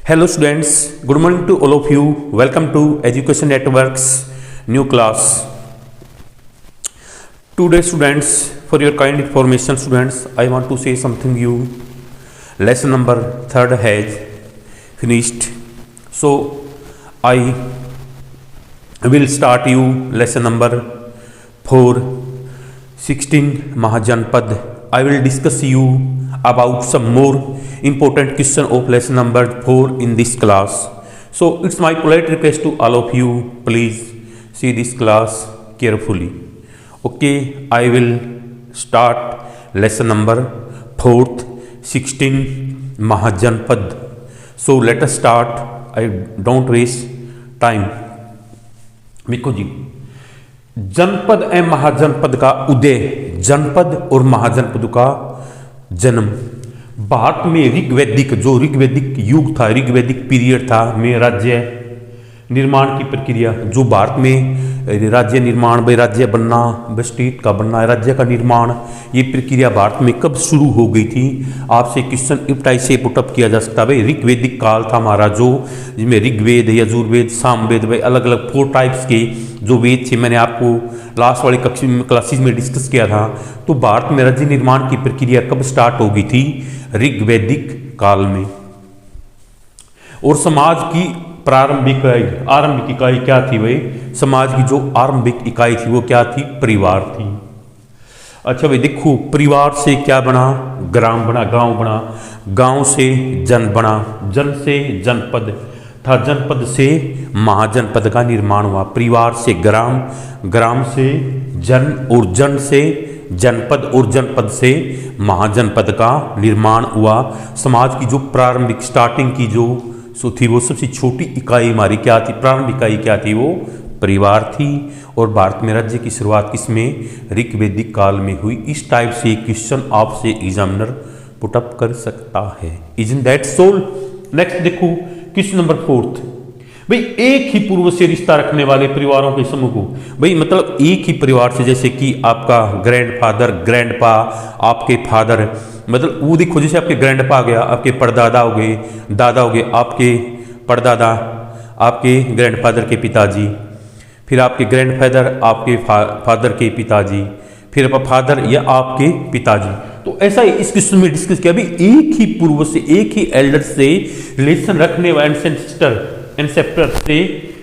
Hello students, good morning to all of you. Welcome to Education Networks new class. Today students, for your kind information students, I want to say something you. Lesson number 3 has finished. So I will start you lesson number 4, 16 Mahajanpad. I will discuss you about some more important question of lesson number 4 in this class. So it's my polite request to all of you, please see this class carefully. Okay, I will start lesson number 4th 16 Mahajanpad. So let us start. I don't waste time. देखो जी, जनपद एवं महाजनपद का उदय, जनपद और महाजनपद का जन्म। भारत में ऋग्वैदिक युग था, ऋग्वैदिक पीरियड था में राज्य निर्माण की प्रक्रिया, जो भारत में राज्य निर्माण व राज्य बनना व स्टेट का बनना, राज्य का निर्माण, ये प्रक्रिया भारत में कब शुरू हो गई थी? आपसे क्वेश्चन इप्टाई से पुटअप किया जा सकता है। भाई ऋग्वैदिक काल था हमारा, जो जिसमें ऋग्वेद, यजुर्वेद, सामवेद, भाई अलग अलग 4 टाइप्स के जो वेद थे, मैंने आपको लास्ट वाली क्लासेस में डिस्कस किया था। तो भारत में राज्य निर्माण की प्रक्रिया कब स्टार्ट हो गई थी? ऋग्वैदिक काल में। और समाज की आरंभिक इकाई क्या थी? भाई समाज की जो आरंभिक इकाई थी वो क्या थी? परिवार थी। अच्छा भाई देखो, परिवार से क्या बना? ग्राम बना, गांव बना, गांव से जन बना, जन से जनपद था, जनपद से महाजनपद का निर्माण हुआ। परिवार से ग्राम, ग्राम से जन और जन से जनपद और जनपद से महाजनपद का निर्माण हुआ। समाज की जो प्रारंभिक स्टार्टिंग की जो थी वो सबसे छोटी इकाई हमारी क्या थी? प्रारंभिक इकाई क्या थी? वो परिवार थी। और भारत में राज्य की शुरुआत किसमें? ऋग्वैदिक काल में हुई। इस टाइप से क्वेश्चन आपसे एग्जामिनर पुटअप कर सकता है। Isn't that soul? नेक्स्ट देखो क्वेश्चन नंबर 4। भाई एक ही पूर्व से रिश्ता रखने वाले परिवारों के समूह को, भाई मतलब एक ही परिवार से, जैसे कि आपका ग्रैंडफादर, ग्रैंडपा, आपके फादर, मतलब वो देखो जैसे आपके ग्रैंडपा आ गया, आपके परदादा हो गए, दादा हो गए, आपके परदादा, आपके ग्रैंडफादर के पिताजी, फिर आपके ग्रैंडफादर, आपके फादर के पिताजी, फिर फादर या आपके पिताजी। तो ऐसा ही इस क्वेश्चन में डिस्कस किया। अभी एक ही पूर्व से, एक ही एल्डर से रिलेशन रखने वाले एंसेस्टर से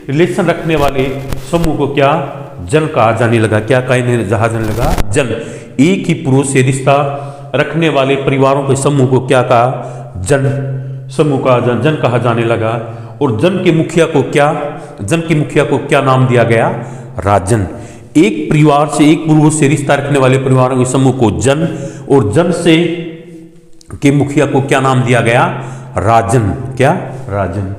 रिलेशन रखने वाले समूह को क्या जन कहा जाने लगा? क्या कहा जाने लगा? जन। एक ही पुरुष से रिश्ता रखने वाले परिवारों के समूह को क्या कहा? जन समूह का जन कहा जाने लगा। और जन के मुखिया को क्या नाम दिया गया? राजन। एक परिवार से, एक पूर्वज से रिश्ता रखने वाले परिवारों के समूह को जन, और जन से के मुखिया को क्या नाम दिया गया? राजन। क्या? राजन।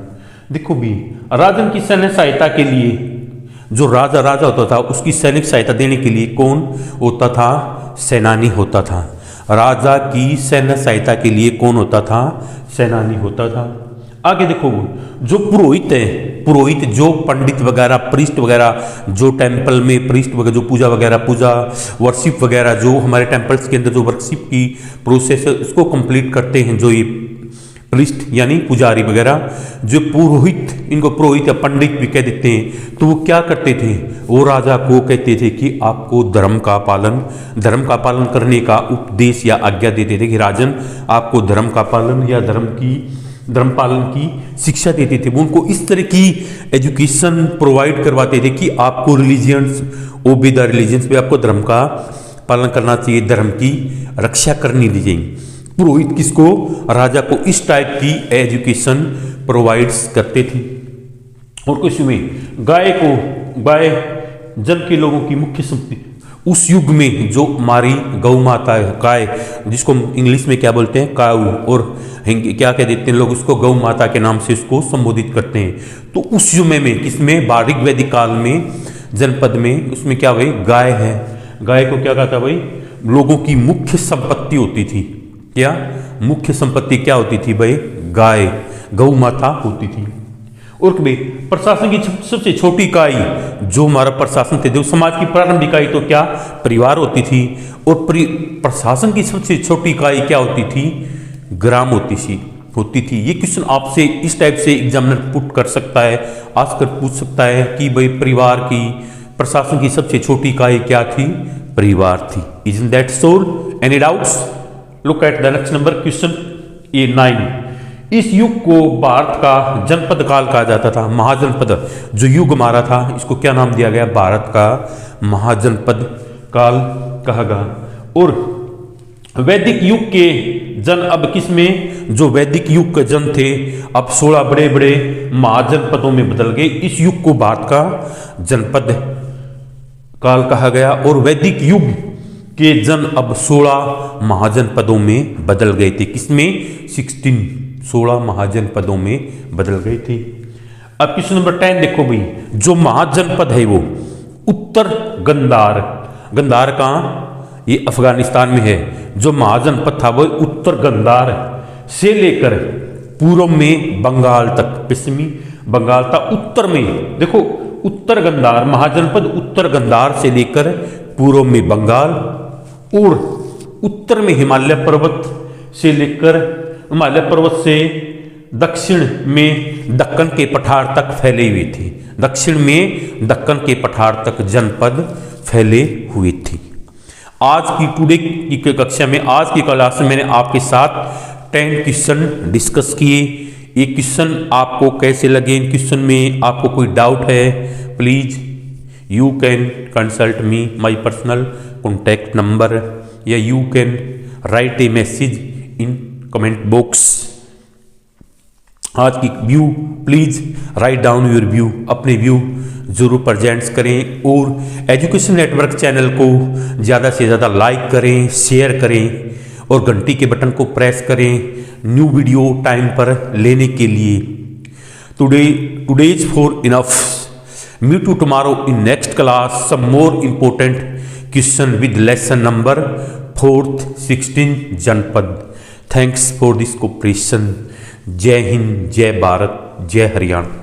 देखो भी, राजन की सैन्य सहायता के लिए, जो राजा होता था उसकी सैनिक सहायता देने के लिए कौन होता था? सेनानी होता था। राजा की सैन्य सहायता के लिए कौन होता था? सेनानी होता था। आगे देखो, जो पुरोहित है, पुरोहित जो पंडित वगैरह, प्रीस्ट वगैरह, जो टेंपल में प्रीस्ट वगैरह, जो पूजा वर्शिप वगैरह, जो हमारे टेंपल्स के अंदर जो वर्शिप की प्रोसेस है उसको कंप्लीट करते हैं, जो ये प्रीस्ट यानी पुजारी वगैरह, जो पुरोहित, इनको पुरोहित या पंडित भी कह देते हैं, तो वो क्या करते थे? वो राजा को कहते थे कि आपको धर्म का पालन करने का उपदेश या आज्ञा देते थे कि राजन आपको धर्म का पालन या धर्म पालन की शिक्षा देते थे। वो उनको इस तरह की एजुकेशन प्रोवाइड करवाते थे कि आपको रिलीजियंस, ओबे द रिलीजियंस पे, आपको धर्म का पालन करना चाहिए, धर्म की रक्षा करनी चाहिए। पुरोहित किसको? राजा को इस टाइप की एजुकेशन प्रोवाइड्स करते थे। और कुछ में गाय जन के लोगों की मुख्य संपत्ति। उस युग में जो हमारी गौ माता है, गाय, जिसको इंग्लिश में क्या बोलते हैं? काऊ, और क्या कह देते हैं लोग उसको? गौ माता के नाम से उसको संबोधित करते हैं। तो उस समय में किसमें? ऋग्वैदिक काल में जनपद में, उसमें क्या भाई? गाय है। गाय को क्या कहता भाई? लोगों की मुख्य संपत्ति होती थी। क्या मुख्य संपत्ति क्या होती थी भाई? गाय, गौ माता होती थी। और भाई प्रशासन की सबसे छोटी इकाई जो हमारा प्रशासन थे, जो समाज की प्रारंभिक इकाई तो क्या? परिवार होती थी। और प्रशासन की सबसे छोटी इकाई क्या होती थी? ग्राम होती थी। होती थी। ये क्वेश्चन आपसे इस टाइप से एग्जामिनर पुट कर सकता है, आस्कर पूछ सकता है कि भाई परिवार की, प्रशासन की सबसे छोटी इकाई क्या थी? परिवार थी। Isn't that so? Any doubts? Look at the next number, question A9. इस युग को भारत का जनपद काल कहा जाता था। महाजनपद जो युग हमारा था, इसको क्या नाम दिया गया? भारत का महाजनपद काल कहा गया। और वैदिक युग के जन अब किसमें? जो वैदिक युग के जन थे अब 16 बड़े बड़े महाजनपदों में बदल गए। इस युग को भारत का जनपद काल कहा गया। और वैदिक युग के जन अब 16 महाजनपदों में बदल गए थे। किसमें? 16 महाजनपदों में बदल गए थे। अब क्वेश्चन नंबर 10 देखो भाई, जो महाजनपद है वो उत्तर गंधार, गंधार कहाँ? ये अफगानिस्तान में है। जो महाजनपद था वो उत्तर गंधार से लेकर पूर्व में बंगाल तक, पश्चिमी बंगाल था। उत्तर में देखो, उत्तर गंधार महाजनपद उत्तर गंधार से लेकर पूर्व में बंगाल, और उत्तर में हिमालय पर्वत से लेकर, हिमालय पर्वत से दक्षिण में दक्कन के पठार तक फैले हुए थे। दक्षिण में दक्कन के पठार तक जनपद फैले हुए थे। आज की टुडे की कक्षा में, आज की क्लास में मैंने आपके साथ 10 क्वेश्चन डिस्कस किए। ये क्वेश्चन आपको कैसे लगे? इन क्वेश्चन में आपको कोई डाउट है, please you can consult me, my personal contact number, या you can write a message in comment box. आज की view, please write down your view, अपने व्यू जरूर प्रेजेंट्स करें। और एजुकेशन नेटवर्क चैनल को ज़्यादा से ज़्यादा लाइक करें, शेयर करें और घंटी के बटन को प्रेस करें न्यू वीडियो टाइम पर लेने के लिए। Today is for enough. Meet you tomorrow in next class some more important question with lesson number 4th 16 जनपद। Thanks for this cooperation. जय हिंद, जय भारत, जय हरियाणा।